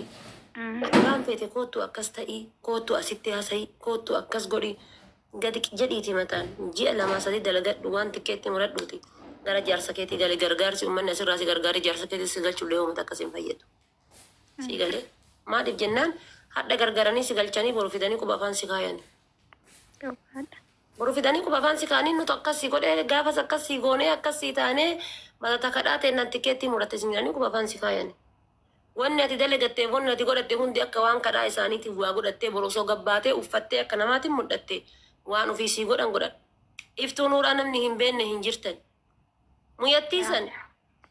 Galetti. Waan feete kootu akkas ta'ii, kootu asitti haasa'ii, kootu akkas godhii. Gadi jedhiiti mataan ji'a lama sadii dalagadhu waan xiqqeetti muradhuuti. Gara jaarsa keetii galee gargaarsi uummanni asirraa si gargaaree jaarsa keetii si galchullee uummata akkasiin fayyadu. Si galee maaliif jennaan hadda gargaaranii si galchanii boru fidanii quba afaan si kaayan. Boru fidanii quba afaan si kaanii nuti akkasii godhee gaafas akkasii goonee akkasii taanee matata kadhaa ta'e xiqqeetti muratte si jedhanii quba afaan si kaayan. Wanni ati dalagattee wanni ati godhatte hundi akka waan kadhaa isaaniitiif waa godhattee borosoo gabbaatee uffattee akka namaatiin mul'atte waan ofiisii godhan godhan. Iftuu nuuraa namni hin beenne hin jirtan. Muyyattiisan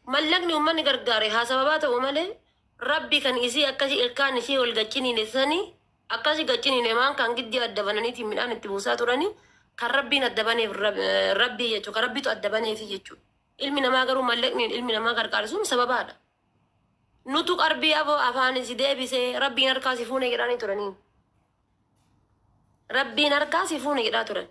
mallaqni uummanni gargaare haa sababaa ta'u malee rabbi kan isii akkasii ilkaan isii ol gachiniine sanii akkasii gachiniine maan kan giddii adda bananiitiin midhaan itti buusaa turanii kan rabbiin adda baneef rabbii jechuudha kan rabbitu adda baneef jechuudha. Ilmi namaa garuu mallaqni ilmi namaa gargaare sun sababaadha. Nutu qarbii afaan si deebisee rabbiin harkaa si fuune jedhanii turanii. Rabbiin harkaa si fuune jedhaa turan.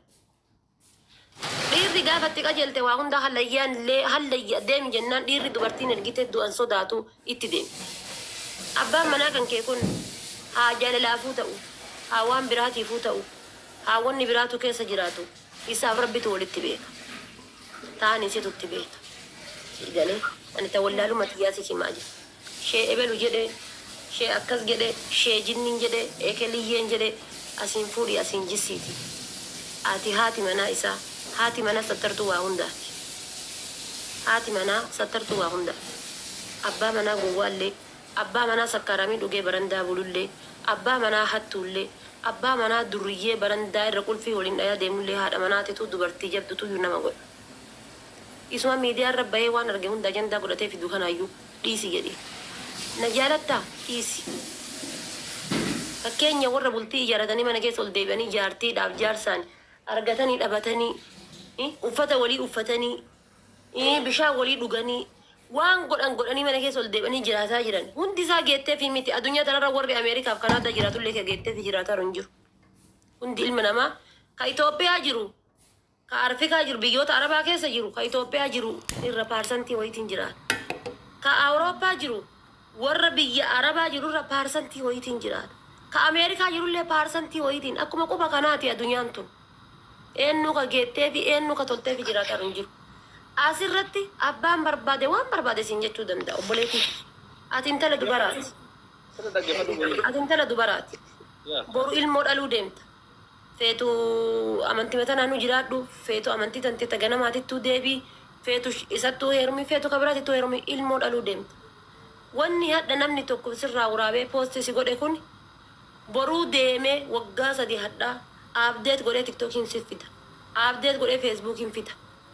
Dhiirri gaafatti qajeelte waa hunda hallayyaa deemi jennaan dhiirri dubartiin ergite du'an sodaatu itti deemi. Abbaan manaa kan kee kun haa jaalalaafuu ta'u, haa waan biraatiifuu ta'u, haa wanni biraatu keessa jiraatu isaaf rabbitu walitti beeka. Taa'anii situtti beeka. Galee ani tawallaalu matiyyaasi himaa jira. Shee ebelu jedhe, shee akkas jedhe, shee jinniin jedhe, eekeliyyeen jedhe asiin fuudhii asiin jissiiti. Ati haati manaa isaa. Haati mana sattartuu waa hundaati. Haati manaa sattartuu waa hundaati. Abbaa manaa gowwaallee, abbaa manaa sakkaaramii dhugee barandaa bulullee, abbaa manaa hattuullee, abbaa manaa durriyyee barandaa irra qulfii waliin dhayaa deemullee haadha manaatitu dubartii jabdutu nama godha. Isuma miidiyaa irra bahee waan arge hunda ajandaa godhatee fidu kanaayyuu dhiisi jedhee. Na jaalattaa dhiisi. Fakkeenya warra bultii ijaaratanii mana keessa ol deebi'anii jaartiidhaaf jaarsaan argatanii dhabatanii uffata walii uffatanii bishaan walii dhuganii waan godhanii mana keessa ol deebi'anii jiraataa jiran hundi isaa geettee fi miti addunyaa tanarra warri Ameerikaaf Kanaadaa jiraatullee ka geettee fi jiraataa hin jiru. Hundi ilma namaa ka Itoophiyaa jiru ka Afrikaa jiru biyyoota Arabaa keessa jiru ka Itoophiyaa jiru irra paarsantii wayitiin jiraata. Ka Awurooppaa jiru warra biyya Arabaa jiru irra paarsantii wayitiin jiraata. Ka Ameerikaa jirullee paarsantii wayitiin akkuma quba kanaati addunyaan tun. Eenyu ka geettee fi eenyu ka toltee fi jiraataa hin jiru. Asirratti abbaan barbaade waan barbaade siin jechuu danda'a obboleetii. Ati intala dubaraati. Ati intala dubaraati. Boru ilmoo dhaluu deemta. Feetu amantii mataa naannoo jiraadhu. Feetu amantii tantee taganamaatittuu deebii. Feetu isattuu heerumii feetu kabiraatittuu heerumii ilmoo dhaluu deemta. Wanni hadha namni tokko sirraa waraabee poostii si godhe kun boruu deemee waggaa 3 hadhaa. Update godhee TikTokiin si fida. Update godhee Facebookiin fida.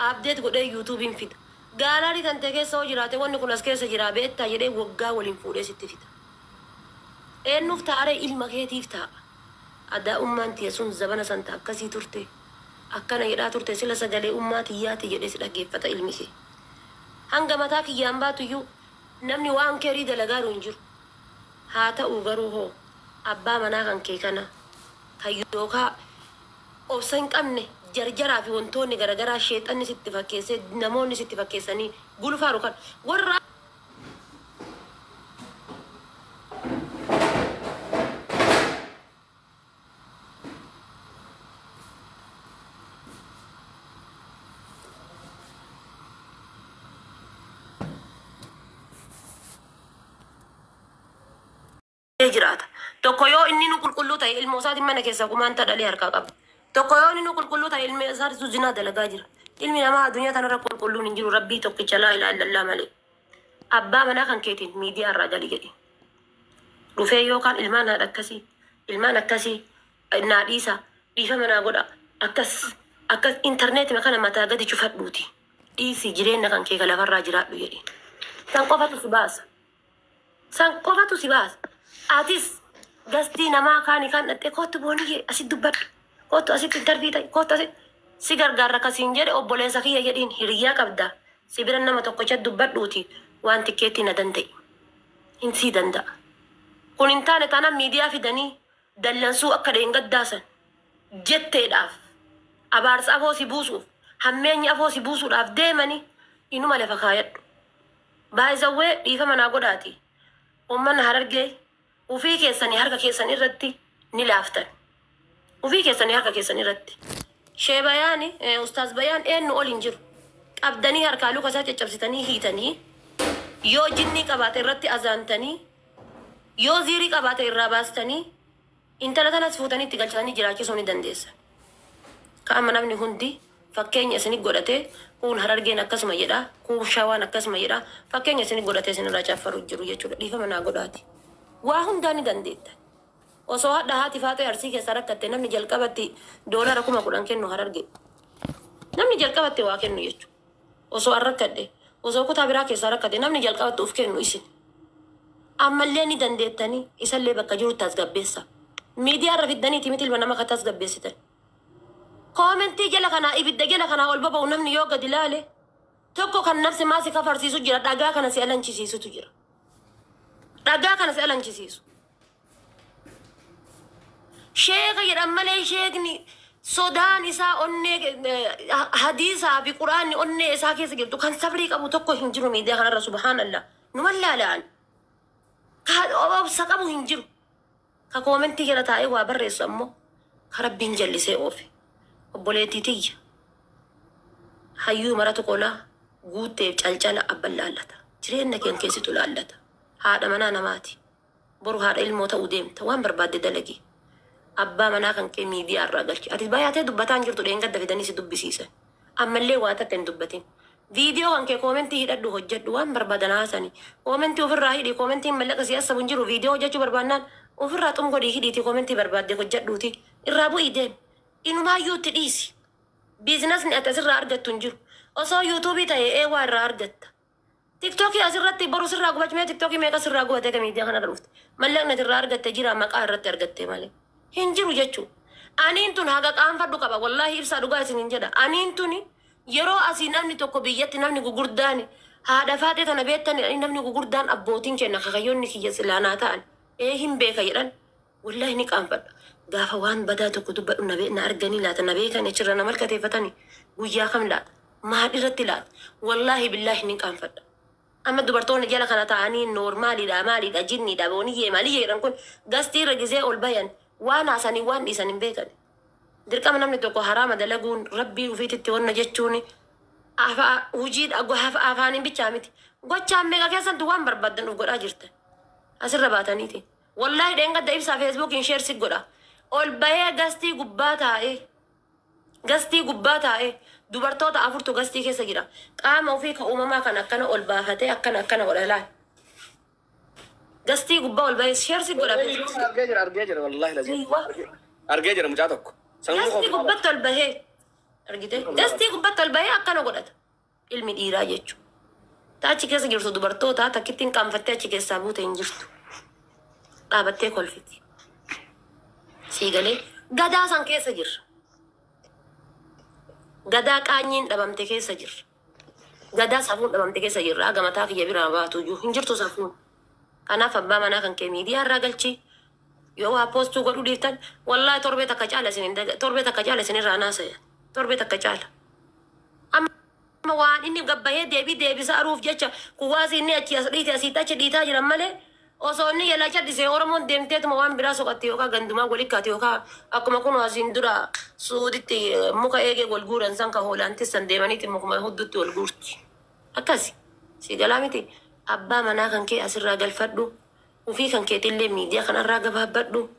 Update godhee YouTubein fida. Gaalaarii kan ta'e keessa hoo jiraate wanni kun as keessa jira beektaa jedhee waggaa waliin fuudhee sitti fida. Eenyuuf taa'aree ilma keetiif taa'a. Addaa ummaan tiyya sun zabana santa akkasii turte. Akkana jedhaa turte sila sagalee ummaa tiyyaati jedhee si dhaggeeffata ilmi kee. Hanga mataa kiyyaan baatuyyuu namni waan keerii dalagaa hin jiru. Haa ta'u garuu hoo abbaa manaa kan kee kana yookaan obsa hin qabne jarjaraa fi wantoonni garaagaraa sheexanni sitti fakkeessee namoonni sitti fakkeessanii gulfaaru kan warra jiraata. Tokko yoo inni nu qulqulluu ta'e ilmoo isaatiin mana keessaa kumaanta dhalee harkaa qaba. Tokko yoo inni nu qulqulluu ta'e ilmi isaatu zinaa dalagaa jira. Ilmi namaa addunyaa tanarra qulqulluun hin jiru rabbii tokkicha laa ilaaha illallaa malee. Abbaa manaa kan keetiin miidiyaa irraa gali jedhe. Dhufee yookaan ilmaan haadha akkasii naa dhiifa manaa godha akkas intarneetima kana mataa gadi cufadhuuti. Dhiisi jireenya kan kee lafarraa jiraadhu jedhe. San qofatu si baasa. Atis gastii namaa kaanii kan dhattee kootu boonii asitti dubbadhu. Kootu asitti intervii ta'e kootu asitti si gargaara akkasiin jedhe obboleessa kiyya jedhiin hiriyyaa qabda. Si bira nama tokkicha dubbadhuuti waan tikkeetti na danda'e. Hin sii danda'a. Kun hin taane taanaan miidiyaa fidanii dallansuu akka dheengaddaasan jetteedhaaf abaarsa afoo si buusuuf hammeenya afoo si buusuudhaaf deemanii inuma lafa kaayadhu. Baay'isawwee dhiifa manaa godhaati. Uummanni Harargee ufii keessanii harka keessanii irratti ni laaftan. Ufii keessanii harka keessanii irratti. Shee bayaani ustaas bayaan eenyu ol hin jiru. Qabdanii harkaa luka isaa caccabsitanii hiitanii yoo jinni qabaate irratti azaantanii yoo ziirii qabaate irraa baastanii intala tanas fuutanii itti galchanii jiraachisuu ni dandeessan. Ka'ama namni hundi fakkeenya isinii godhatee kun Harargeen akkasuma jedha, kun Shawaan akkasuma jedha. Fakkeenya isinii godhatee isinirraa caaffaru jiru jechuudha. Dhiifama naa godhaati. Waa hundaa ni dandeetta. Osoo hadha haati faatee Arsii keessa rakkatte namni jalqabatti doolara 10,000 kennu Hararge. Namni jalqabatti waa kennu jechuudha. Osoo rakkadhe, osoo kutaa biraa keessa rakkate namni jalqabatti uf kennu isin. Ammallee ni dandeettanii isallee bakka jiru tasgabbeessa. Miidiyaa irra fiddanii timiti ilma nama katas gabbeessitan. Komentii jala kanaa ibidda jala kanaa ol baba'u namni yoo gadi ilaale tokko kan nafsi maasi kafarsiisu jira. Dhagaa kana si alanchisiisutu jira. Dhagaa kana si alanchisiisu. Sheeka jedhan malee sheekni sodaan isaa onnee hadiisaa fi quraanni onnee isaa keessa jirtu kan sabrii qabu tokko hin jiru miidiyaa kanarra subhaanallah. Numan laalaan. Obsa qabu hin jiru. Ka komentii jala taa'ee waa barreessu ammoo ka rabbiin jallisee oofe. Obboleettii tiyya. Hayyuu maratu qolaa guutteef calcala abban laallata. Jireenya keen keessitu laallata. Haadha manaa namaati. Boru haadha ilmoo ta'uu deemta waan barbaadde dalagi. Abbaa manaa kan kee miidiyaa irraa galchi. Ati baay'atee dubbataan jirtu dheengadda fidanii si dubbisiisan. Ammallee waa takka hin dubbatin. Viidiyoo kan kee komentii hidhadhu hojjedhu waan barbaadan haasani. Komentii ofirraa hidhi komentiin mallaqa siyaasa hin jiru viidiyoo hojjechuu barbaannaan ofirraa xumgodhii hidhiiti komentii barbaadde hojjedhuuti. Irraa bu'ii deem. Inumaayyuu itti dhiisi. Biizinasni ati asirraa argattu hin jiru. Osoo yuutuubii ta'e eewaa irraa argatta. Tiktookii asirratti boru sirraa gubachmee tiktookii meeqa sirraa gubatee kan miidiyaa kana dhufte. Mallaqni irraa argatte jira maqaa irratti argatte malee. Hin jiru jechuudha. Aniin tun haga qaanfadhu qaba. Wallaahi ibsaa dhugaa isin hin jedha. Aniin tuni yeroo asii namni tokko biyyatti namni gugurdaan haadha faatee tana beettani namni gugurdaan abbootiin kenna kakayyoonni kiyya silaanaa ta'an hin beeka jedhan wallaahi ni qaanfadha. Gaafa waan badaa tokko dubbadhu na arganii laata na beekan achirra na malkateeffatani guyyaa kam laata maal irratti laata wallaahi billaahi ni qaanfadha. Amma dubartoonni jala kana ta'anii maaliidha jinniidha booniyyee maaliyyee jedhan kun gastii irra gizee ol bayan waan haasanii waan dhiisan hin beekan. Dirqama namni tokko haraama dalaguun rabbii ufiititti wanna jechuun hujii afaaniin bichaa miti. Gochaan meeqa keessatti waan barbaaddan of godhaa jirtan. Asirra baataniiti. Wallaahi dheengadda ibsaa feesbuukiin sheersi godha. Ol bahee gastii gubbaa taa'ee dubartoota 4 gastii keessa jira. Qaama ofii ka uumamaa kan akkana ol baafatee akkana godha laal. Gastii gubbaa ol bahee sheersi godha. Argee jira wallaahi lazim. Argee jira mucaa tokko. Gastii gubbatti ol bahee argite. Gastii gubbatti ol bahee akkana godhata. Ilmi dhiiraa jechuudha. Taachi keessa jirtu dubartoota takkittiin qaanfattee achi keessaa buute hin jirtu. Dhaabattee kolfiti. Siigalee gadaa san keessa jirra. Gadaa qaanyiin dhabamte keessa jirra. Gadaa safuun dhabamte keessa jirra. Haga mataa kiyya biraa baatu iyyuu hin jirtu safuun. Kanaaf abbaa manaa kan kee miidiyaa irraa galchi. Yoo waa poostuu godhuu dhiiftan wallaahi torbee takka caala isinirraa naasaya. Torbee takka caala. Amma waan inni gabbahee deebisa aruuf jecha kuwaasi inni achi as dhiite asiitti achi dhiitaa jiran malee osoo inni yala chaddisee Oromoon deemteetuma waan biraa soqatte yookaan gandumaa walikkaate yookaan akkuma kun asiin dura suuditti muka eegee wal guuran san ka hoolaantis san deemaniiti mukuma huddutti wal guurti. Akkasi si galaa miti abbaa manaa kan kee asirraa galfadhu ufii kan keetillee miidiyaa kanarraa gabaabbadhu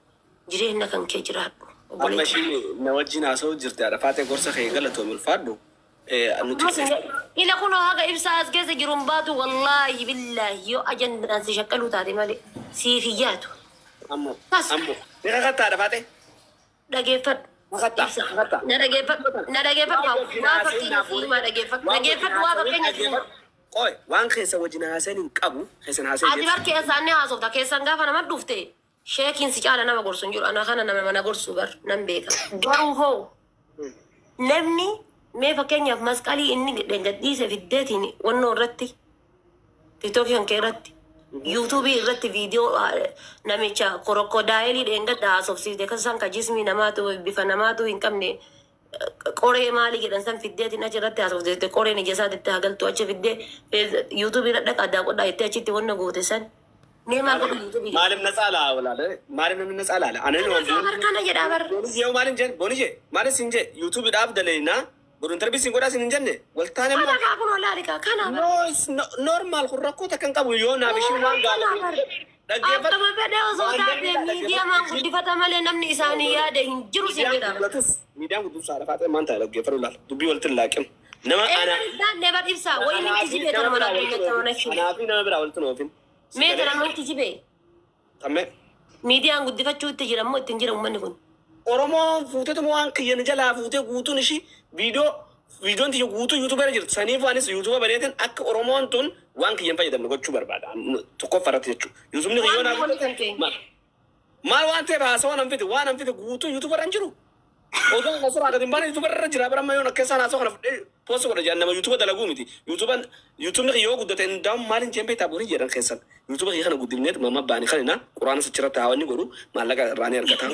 jireenya kan kee jiraadhu. Amma isheen na wajjin haasa'uu jirti haadha faatee gorsa kee galatoomii ulfaadhu. Ila kun haga ibsaa as keessa jiruun baatu wallaahi billaahi yoo ajandaan si shakkaluu taate malee siif hiyyaatu. Ammoo ni kakattaa faatee. Dhageeffadhu. Na dhageeffadhu waa fakkeenya siima dhageeffadhu waa fakkeenya siima. Qoy waan keessa wajjin haasa'an hin qabu keessan haasa'an. Ati bar keessaan ni haasofta keessan gaafa nama dhufte sheekiin si caala nama gorsu hin jiru ana kana nama mana gorsu bar nan beeka. Garuu hoo namni mee fakkeenyaaf masqalii inni gadhiise fiddeetiin wannoo irratti tiktookii kan kee irratti yuutuubii irratti viidiyoo namicha korokkodaayilii dheengadda haasofsiifte akkasumas ka jismii namaatu bifa namaatu hin qabne qoree maalii jedhan san fiddeetiin achi irratti haasofsiifte qoreen ija isaatitti hagaltu achi fiddee yuutuubii irra dhaqa addaa qodhaa itti achitti wanna goote san Mee maal godhu yuutuubii? Maalim na caalaa walaale maalim namni na caalaa ana nu Kana jedhaa bar. booniyee maalin jen booniyee maalin sin je yuutuubii dhaaf daleena godhun tarbii sin godhaa sin hin jenne waltaane Kana kaa kun walaali kaa kana bar. no normal kun rakkoota kan qabu yoo naaf ishiin waan gaala Akkama fedhee osoo taatee miidiyamaan guddifata malee namni isaanii yaade hin jiru si jedha. miidiyaan gudduu saadha faatee maanta dhaggeeffatu laala dubbii walitti hin laaqin nama ana Daandee bar ibsaa wayii nitti jibee tana mana addunyaa mana shibee. anaa fi nama biraa walitti noofin Mee tana manti jibee. tamme Miidiyaan guddifachuu itti jira moo ittiin jira uummanni kun? oromoo fuutetu waan kiyyan jalaa fuutee guutuun ishii viidiyoon tiyya guutuu yuutuuba irra jirtu saniif waanis yuutuuba bareetin akka oromoon tun waan kiyyan fayyadamne gochuu barbaada tokkof farratti jechuudha yuutuubni kiyyoon maal waan ta'eef haasawa nan fite waan an fite guutuu yuutuuba irra hin jiru odoo kana suraa gadi hin baane yuutuuba irra jira bara mayoon akka isaan haasawa kana fudhee poosti godha jedhan nama yuutuuba dalaguu miti yuutuubni kiyyoo guddate ndaam maalin jeen beektaa boonii jedhan keessan yuutuuba kiyya kana guddifneet mamma baanii kanina quraana sichirratti haawwanni godhu maallaqa irraanii argataa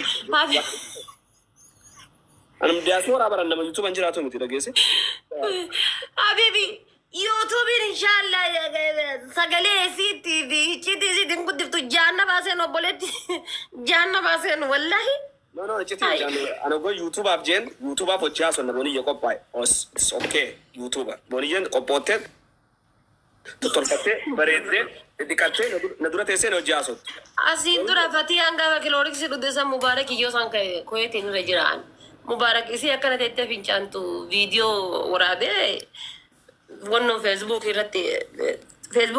anam diyaaspoora baran nama yuutuuban jiraatu miti dhageesse Habibi, YouTubein inshallah sagalee isiitii fi icciitii isiitiin guddiftu jaanna baaseen obboleetti jaanna baaseen wallahi. no icciitii ana go yuutuubaaf jeen yuutuubaaf hojii haasonna booniyye qophaa'e it's okay yuutuuba booniyyen qophootee tottolfattee bareeddee dhiqattee na dura teessee na hojii haasottu. Asiin dura fatii hanga kilooriksii dhudhisan mubaarak iyyoo isaan koyeetiin irra jiraan. Mubarak isi akkana teettee fincaantu viidiyoo waraabee wanno feesbuuk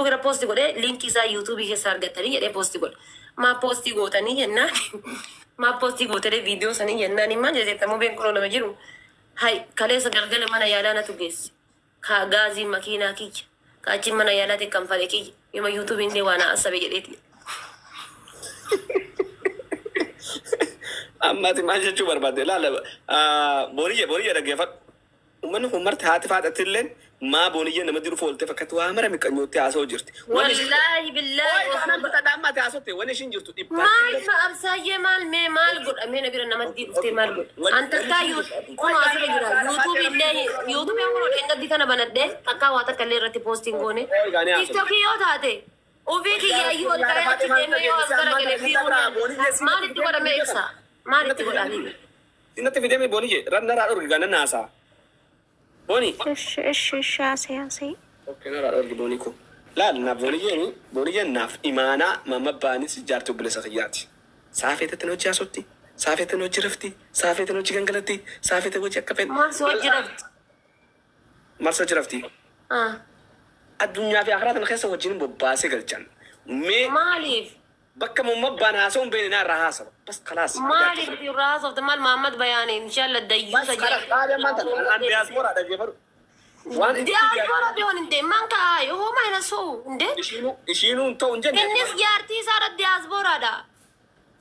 irra poosti godhee liinkii isaa yuutuubii keessa argatanii jedhee poosti godhe. Maa poostii gootanii jennaan maa poostii gootanii viidiyoo sanii jennaan immaan jeesettamoo beekunoo nama jiru. Hai kaleessa galgala mana yaalaa natu geesse. Ka gaazii makiinaa kiyya. Ka achi mana yaalaatti kan fale kiyya. Yoma yuutuubiin illee waan asabe jedheeti. Ammati maal jechuu barbaadde laala booniyye dhaggeeffadhu uummanni kun marti haati faadhattilleen maa booniyye nama jiru foolte fakkatti waa mara miqqanyootti haasa'u jirti. Wallaahi billaahi. Waan bita dhaammaati haasotte waan ishiin jirtu dhibba. Maal absaayyee maal godhamee na bira namatti dhuftee maal godha? Antakkaa kun asirra jira. Yuutuubiin kun dheengaddi kana banadhee takkaa waa takka illee irratti poostiin goone. Tiktokii yoo taate ofii kiyyaayyuu ol ka'ee achi deemee yoo as garagalee fiiguun maalitti godhamee ibsa? Maalitti godhamee? Sinatti fidee booniyye rannaraa dhorgi ganna naasaa. Boni. እሺ አሴ Okay, nara dhorgi boonii kun. Laal naaf booniyyeen naaf imaanaa mamma baanis ijaartii obboleessa kiyyaati. Saafeetti na hojii haasotti. Saafeetti na hojii rafti. Saafeetti na hojii gangalatti. Saafeetti hojii akka fedhe. Maal si hojii rafti? Maal si hojii rafti? Addunyaa fi akhiraa kana keessa wajjin bobbaasee galchan. Maaliif? Bakka mamma baan haasa'u hin beekne irraa haasa'u. Bas kalaas. Maaliif irraa haasa'u? Maal Mahammad Bayaanee inshallah dayyuusa jira. Qaadee maanta an diyaaspoora dhaggeeffadhu. Waan diyaaspoora bihoon hin deeman kaa yoo maayina soo hin dee? Ishiinuu hin ta'u hin jenne. Innis jaartii isaa irratti diyaasporaadha.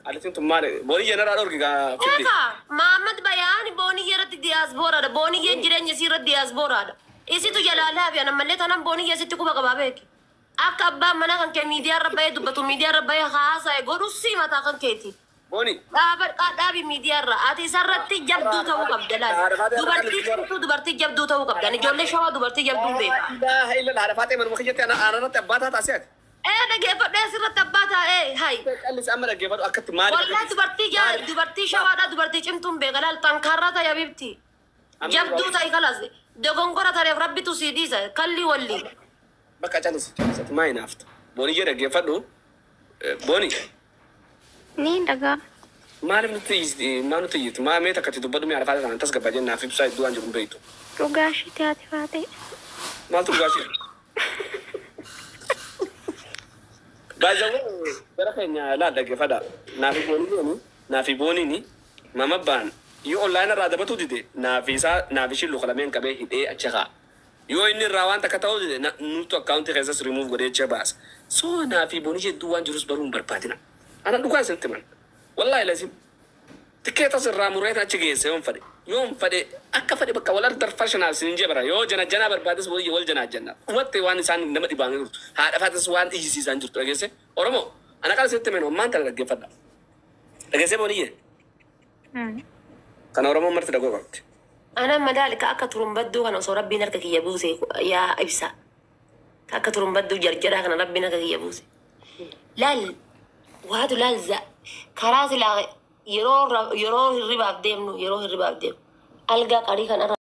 Alitiin tun maali? Booniyye narraa dhorgi gaa fidde. Eegaa Mahammad Bayaani booniyye irratti diyaasporaadha. Booniyyeen jireenya isii irratti diyaasporaadha. Isitu jalaalaa fi anammallee tanan booniyye isitti quba qabaa beeki. Akka abbaan mana kan kee miidiyaa irra bahee dubbatu miidiyaa irra bahee haasa'e godhu si mataa kan keeti. Booni. Dhaabi miidiyaa irra ati isarratti jabduu ta'uu qabda laal. Dubartii jabduu ta'uu qabda. Ijoollee shawaa dubartii jabduu beeka. Ilaaha illa haadha faatee manuma kiyyatti aanarratti abbaa taata asiyaati. Dhaggeeffadhee asirratti abbaa taa'ee hayi. Qallis amma dhaggeeffadhu akkatti maali? Wallahi dubartii shawaadha dubartii cimtuun beeka laal tankarraa ta'e abibti. Jabduu ta'e kalas dogongora tareef rabbitu sii dhiisa kalli walli. Bakka callisatti maa hinaafta? Booniyyee dhaggeeffadhu. Booni. Ni daga. Maaliif nuti iyyitu? Maa mee takkatti dubbadhu mee alfaata kanaan tas gabbaa jennaaf ibsaa iddoo waan jiru hin beektu. Dhugaashii ati faate. Maaltu dhugaashii? Baay'ee gara keenya laal dhaggeeffadha. Naafi booniini mama baan yoo online irraa dabatu dide naafi ishii luka lameen qabee hidhee achi kaa. Yoo inni irraa waan takka ta'uu dide nutu akkaawuntii keessas remove godhee achi baasa. So naafi boonii hedduu waan jirus baruu hin barbaadina. Ana dhugaa isinitti man. Wallahi lazim. Tikeetas irraa murreetan achi geesse yoon fadhe. Yoon fadhe akka fadhe bakka wal argar fashional sin jebara. Yoo jana barbaades boonii wal janna. Umatte waan isaan nama dhibaan jirtu. Haadha faatas waan ijjisiisan jirtu dhageesse. Oromoo ana qala isinitti man waan tana dhaggeeffadha. Dhageesse booniyye. Kana Oromoo marti dhagoo qabdi. Ana madaalika akka turumbadduu kana osoo rabbiin harka kiyya buuse yaa ibsa. Akka turumbadduu jarjaraa kana rabbiin harka kiyya buuse. لال وهذا لال كرات لا يرو الرباب ديمنو يرو الرباب ديم ألقى قريكا